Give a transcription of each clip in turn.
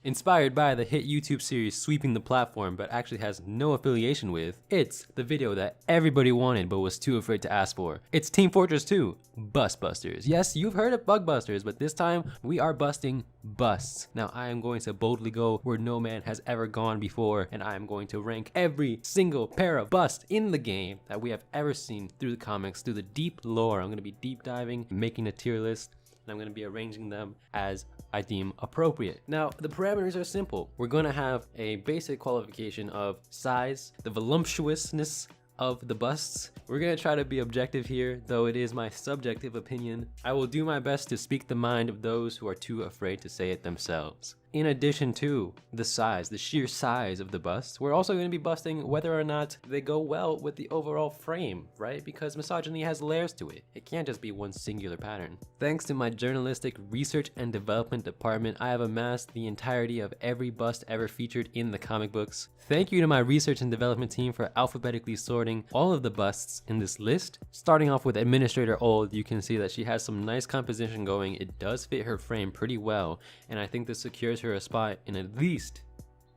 Inspired by the hit YouTube series sweeping the platform but actually has no affiliation with, it's the video that everybody wanted but was too afraid to ask for. It's Team Fortress 2, Bust Busters. Yes, you've heard of Bug Busters, but this time we are busting busts. Now I am going to boldly go where no man has ever gone before, and I am going to rank every single pair of busts in the game that we have ever seen through the comics, through the deep lore. I'm going to be deep diving, making a tier list, and I'm going to be arranging them as I deem appropriate. Now, the parameters are simple. We're going to have a basic qualification of size, the voluptuousness of the busts. We're going to try to be objective here, though it is my subjective opinion. I will do my best to speak the mind of those who are too afraid to say it themselves. In addition to the size, the sheer size of the busts, we're also going to be busting whether or not they go well with the overall frame, right? Because misogyny has layers to it. It can't just be one singular pattern. Thanks to my journalistic research and development department, I have amassed the entirety of every bust ever featured in the comic books. Thank you to my research and development team for alphabetically sorting all of the busts in this list. Starting off with Administrator Old, you can see that she has some nice composition going. It does fit her frame pretty well, and I think this secures her a spot in at least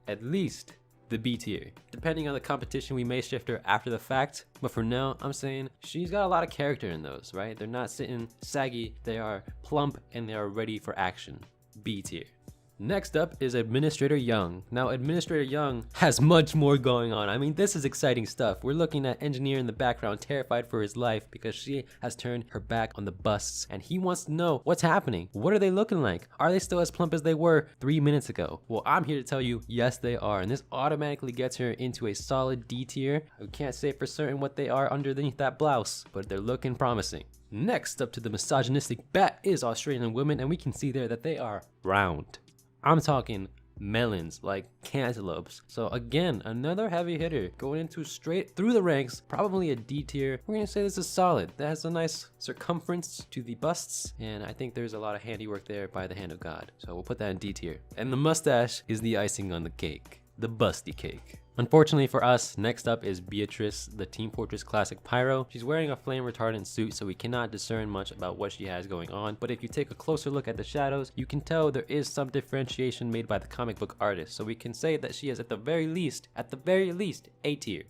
the B tier. Depending on the competition, we may shift her after the fact, but for now, I'm saying she's got a lot of character in those, right? They're not sitting saggy, they are plump, and they are ready for action. B tier. Next up is Administrator Young. Now, Administrator Young has much more going on. I mean, this is exciting stuff. We're looking at Engineer in the background, terrified for his life because she has turned her back on the busts, and he wants to know what's happening. What are they looking like? Are they still as plump as they were 3 minutes ago? Well, I'm here to tell you, yes, they are, and this automatically gets her into a solid D tier. I can't say for certain what they are underneath that blouse, but they're looking promising. Next up to the misogynistic bat is Australian women, and we can see there that they are round. I'm talking melons, like cantaloupes. So again, another heavy hitter going into straight through the ranks, probably a D tier. We're gonna say this is solid. That has a nice circumference to the busts, and I think there's a lot of handiwork there by the hand of God. So we'll put that in D tier. And the mustache is the icing on the cake, the busty cake. Unfortunately for us, next up is Beatrice, the Team Fortress Classic Pyro. She's wearing a flame retardant suit, so we cannot discern much about what she has going on, but if you take a closer look at the shadows, you can tell there is some differentiation made by the comic book artist, so we can say that she is at the very least, A tier.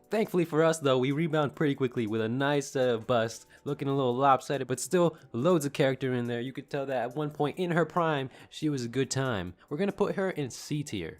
Thankfully for us though, we rebound pretty quickly with a nice bust, looking a little lopsided, but still loads of character in there. You could tell that at one point in her prime, she was a good time. We're gonna put her in C tier.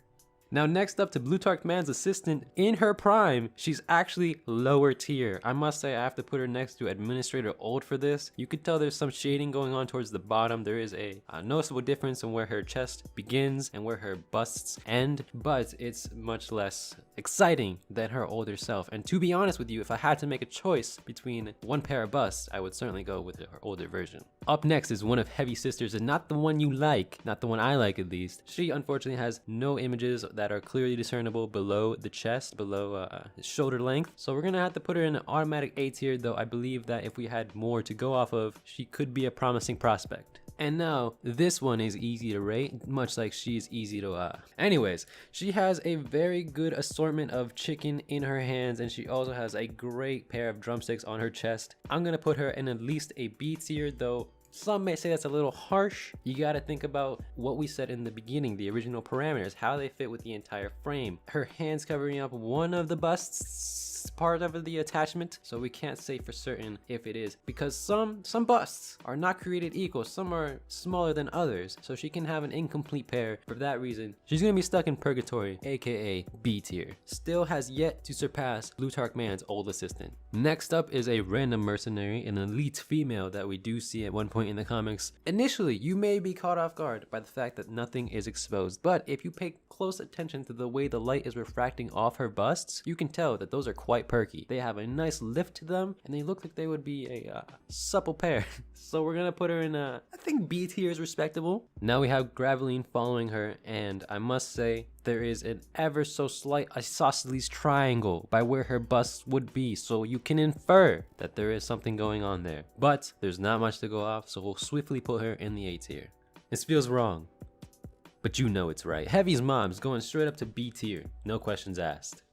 Now next up to Blutarch Man's assistant, in her prime, she's actually lower tier. I must say I have to put her next to Administrator Old for this. You could tell there's some shading going on towards the bottom. There is a noticeable difference in where her chest begins and where her busts end, but it's much less exciting than her older self. And to be honest with you, if I had to make a choice between one pair of busts, I would certainly go with her older version. Up next is one of Heavy Sisters, and not the one you like, not the one I like at least. She unfortunately has no images that are clearly discernible below the chest, below shoulder length. So we're gonna have to put her in an automatic A tier, though I believe that if we had more to go off of, she could be a promising prospect. And now, this one is easy to rate, much like she's easy to Anyways, she has a very good assortment of chicken in her hands, and she also has a great pair of drumsticks on her chest. I'm gonna put her in at least a B tier, though some may say that's a little harsh. You gotta think about what we said in the beginning, the original parameters, how they fit with the entire frame. Her hands covering up one of the busts part of the attachment, so we can't say for certain if it is, because some busts are not created equal. Some are smaller than others, so she can have an incomplete pair. For that reason, she's gonna be stuck in purgatory, aka B tier. Still has yet to surpass Blutarch Man's old assistant. Next up is a random mercenary, an elite female that we do see at one point in the comics. Initially, you may be caught off guard by the fact that nothing is exposed, but if you pay close attention to the way the light is refracting off her busts, you can tell that those are quite perky. They have a nice lift to them, and they look like they would be a supple pair. So we're gonna put her in I think B tier is respectable. Now we have Graveline following her, and I must say there is an ever so slight isosceles triangle by where her bust would be, so you can infer that there is something going on there. But there's not much to go off, so we'll swiftly put her in the A tier. This feels wrong, but you know it's right. Heavy's mom's going straight up to B tier, no questions asked.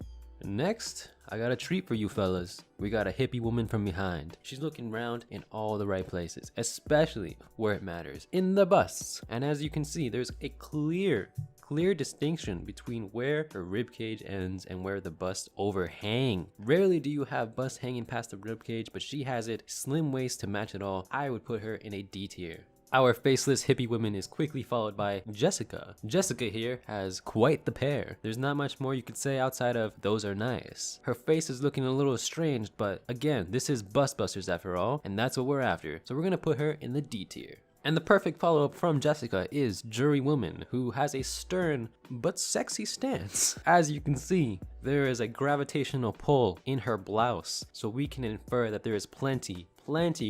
Next, I got a treat for you fellas. We got a hippie woman from behind. She's looking round in all the right places, especially where it matters, in the busts. And as you can see, there's a clear clear distinction between where her ribcage ends and where the busts overhang. Rarely do you have bust hanging past the ribcage, but she has it. Slim waist to match it all. I would put her in a D tier. Our faceless hippie woman is quickly followed by Jessica. Jessica here has quite the pair. There's not much more you could say outside of those are nice. Her face is looking a little estranged, but again, this is Bust Busters after all, and that's what we're after. So we're gonna put her in the D tier. And the perfect follow-up from Jessica is Jury Woman, who has a stern but sexy stance. As you can see, there is a gravitational pull in her blouse, so we can infer that there is plenty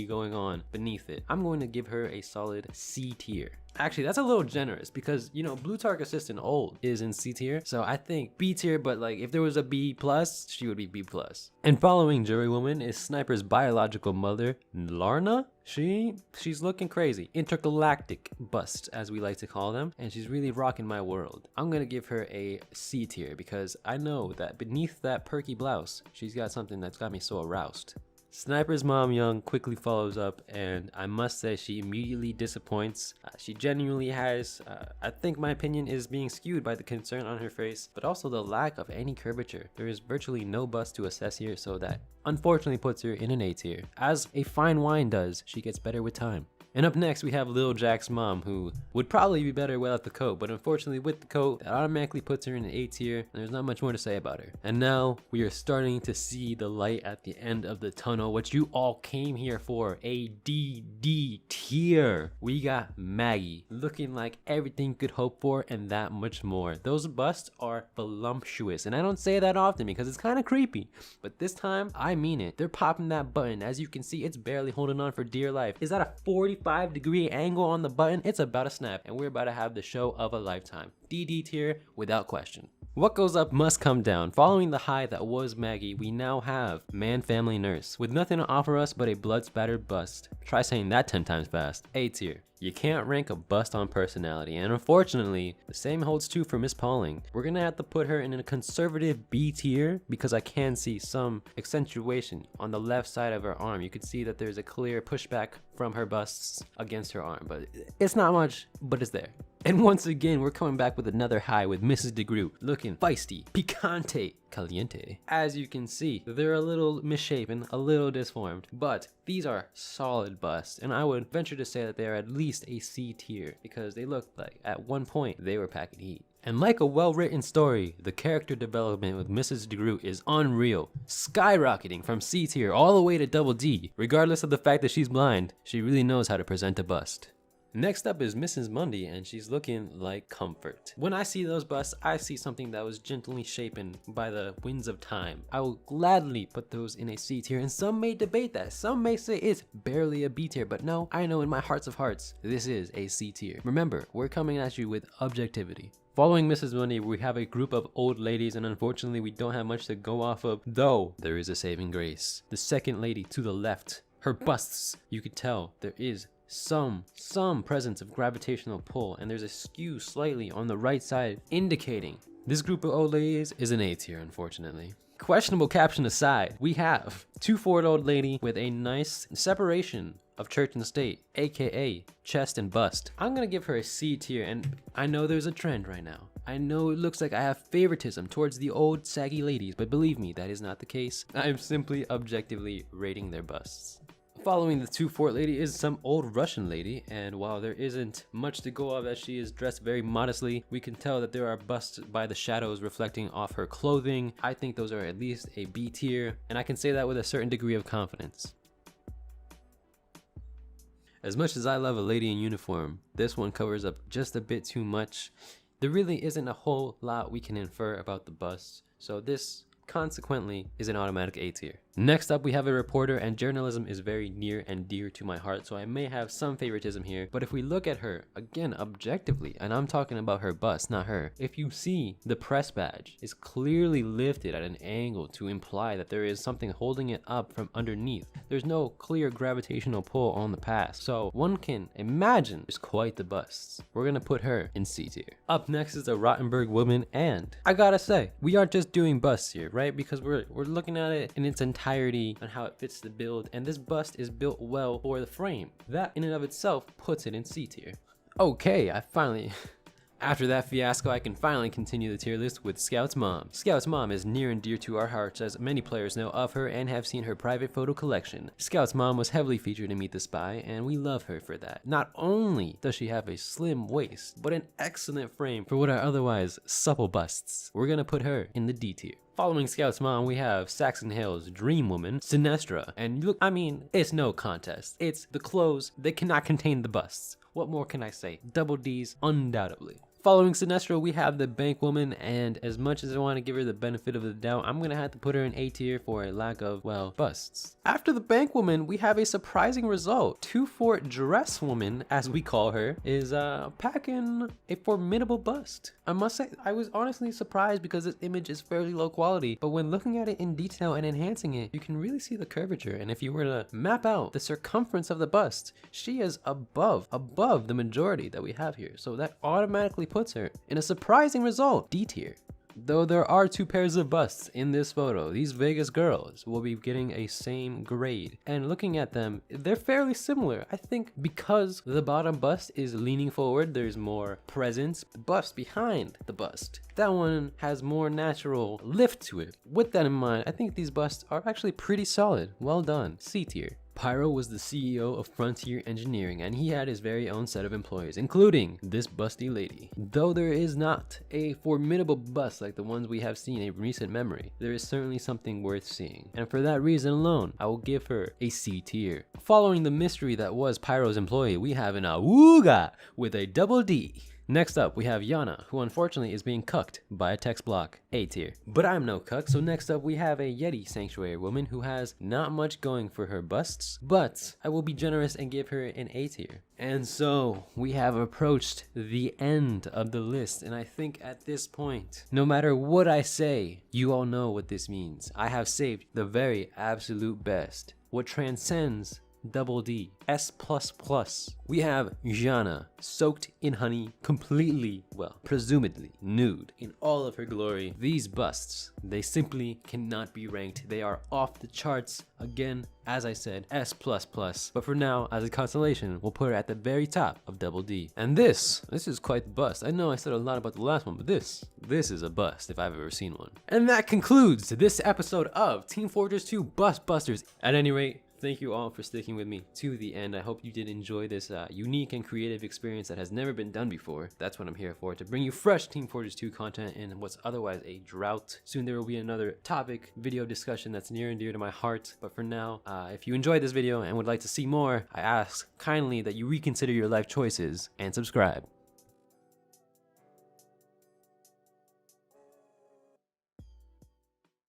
going on beneath it. I'm going to give her a solid C tier. Actually, that's a little generous because, you know, Blutarch Assistant Old is in C tier, so I think B tier, but like if there was a B plus, she would be B plus. And following Jury Woman is Sniper's biological mother, Larna. She's looking crazy. Intergalactic bust, as we like to call them, and she's really rocking my world. I'm gonna give her a C tier because I know that beneath that perky blouse, she's got something that's got me so aroused. Sniper's mom Young quickly follows up, and I must say she immediately disappoints. She genuinely has, I think my opinion is being skewed by the concern on her face, but also the lack of any curvature. There is virtually no bust to assess here, so that unfortunately puts her in an A tier. As a fine wine does, she gets better with time. And up next we have Lil Jack's mom, who would probably be better without the coat, but unfortunately with the coat, that automatically puts her in an A tier, and there's not much more to say about her. And now we are starting to see the light at the end of the tunnel, what you all came here for, a D tier. We got Maggie, looking like everything you could hope for and that much more. Those busts are voluptuous, and I don't say that often because it's kind of creepy, but this time I mean it. They're popping that button. As you can see, it's barely holding on for dear life. Is that a 45-degree angle on the button? It's about to snap, and we're about to have the show of a lifetime. D tier without question. What goes up must come down. Following the high that was Maggie, we now have Man Family Nurse, with nothing to offer us but a blood-spattered bust. Try saying that 10 times fast. A tier. You can't rank a bust on personality, and unfortunately, the same holds true for Miss Pauling. We're gonna have to put her in a conservative B tier because I can see some accentuation on the left side of her arm. You can see that there's a clear pushback from her busts against her arm, but it's not much, but it's there. And once again, we're coming back with another high with Mrs. DeGroot, looking feisty, picante, caliente. As you can see, they're a little misshapen, a little disformed, but these are solid busts, and I would venture to say that they are at least a C tier because they look like at one point they were packing heat. And like a well-written story, the character development with Mrs. DeGroot is unreal, skyrocketing from C tier all the way to double D. Regardless of the fact that she's blind, she really knows how to present a bust. Next up is Mrs. Mundy, and she's looking like comfort. When I see those busts, I see something that was gently shapen by the winds of time. I will gladly put those in a C tier, and some may debate that. Some may say it's barely a B tier, but no, I know in my hearts of hearts, this is a C tier. Remember, we're coming at you with objectivity. Following Mrs. Mundy, we have a group of old ladies, and unfortunately we don't have much to go off of, though there is a saving grace. The second lady to the left, her busts, you can tell there is some presence of gravitational pull, and there's a skew slightly on the right side, indicating this group of old ladies is an A tier, unfortunately. Questionable caption aside, we have 2 old lady with a nice separation of church and state, aka chest and bust. I'm gonna give her a C tier, and I know there's a trend right now. I know it looks like I have favoritism towards the old saggy ladies, but believe me, that is not the case. I am simply objectively rating their busts. Following the 2 lady is some old Russian lady, and while there isn't much to go off as she is dressed very modestly, we can tell that there are busts by the shadows reflecting off her clothing. I think those are at least a B tier, and I can say that with a certain degree of confidence. As much as I love a lady in uniform, this one covers up just a bit too much. There really isn't a whole lot we can infer about the busts, so this consequently is an automatic A tier. Next up, we have a reporter, and journalism is very near and dear to my heart, so I may have some favoritism here, but if we look at her, again, objectively, and I'm talking about her bust, not her, if you see the press badge is clearly lifted at an angle to imply that there is something holding it up from underneath. There's no clear gravitational pull on the pass, so one can imagine there's quite the busts. We're gonna put her in C tier. Up next is a Rottenberg woman, and I gotta say, we aren't just doing busts here, right? Because we're looking at it in its entirety and how it fits the build, and this bust is built well for the frame. That in and of itself puts it in C tier. Okay, I finally After that fiasco, I can finally continue the tier list with Scout's mom. Scout's mom is near and dear to our hearts, as many players know of her and have seen her private photo collection. Scout's mom was heavily featured in Meet the Spy, and we love her for that. Not only does she have a slim waist, but an excellent frame for what are otherwise supple busts. We're gonna put her in the D tier. Following Scout's mom, we have Saxon Hale's dream woman, Sinestra. And look, I mean, it's no contest. It's the clothes, they cannot contain the busts. What more can I say? Double D's, undoubtedly. Following Sinestra, we have the bank woman, and as much as I want to give her the benefit of the doubt, I'm gonna have to put her in A tier for a lack of, well, busts. After the bank woman, we have a surprising result. 2-Fort dress woman, as we call her, is packing a formidable bust. I must say, I was honestly surprised because this image is fairly low quality, but when looking at it in detail and enhancing it, you can really see the curvature, and if you were to map out the circumference of the bust, she is above the majority that we have here, so that automatically puts her in a surprising result, D tier. Though there are 2 pairs of busts in this photo, these Vegas girls will be getting a same grade. And looking at them, they're fairly similar. I think because the bottom bust is leaning forward, there's more presence, bust behind the bust. That one has more natural lift to it. With that in mind, I think these busts are actually pretty solid. Well done, C tier. Pyro was the CEO of Frontier Engineering, and he had his very own set of employees, including this busty lady. Though there is not a formidable bust like the ones we have seen in recent memory, there is certainly something worth seeing. And for that reason alone, I will give her a C tier. Following the mystery that was Pyro's employee, we have an Awooga with a double D. Next up, we have Yana, who unfortunately is being cucked by a text block, A tier. But I'm no cuck, so next up we have a Yeti Sanctuary woman who has not much going for her busts, but I will be generous and give her an A tier. And so, we have approached the end of the list, and I think at this point, no matter what I say, you all know what this means. I have saved the very absolute best, what transcends double D, S++. We have Yana, soaked in honey, completely, well, presumably nude in all of her glory. These busts, they simply cannot be ranked. They are off the charts. Again, as I said, S++. But for now, as a consolation, we'll put her at the very top of double D. And this is quite the bust. I know I said a lot about the last one, but this is a bust if I've ever seen one. And that concludes this episode of Team Fortress 2 Bust Busters. At any rate, thank you all for sticking with me to the end. I hope you did enjoy this unique and creative experience that has never been done before. That's what I'm here for, to bring you fresh Team Fortress 2 content in what's otherwise a drought. Soon there will be another topic video discussion that's near and dear to my heart. But for now, if you enjoyed this video and would like to see more, I ask kindly that you reconsider your life choices and subscribe.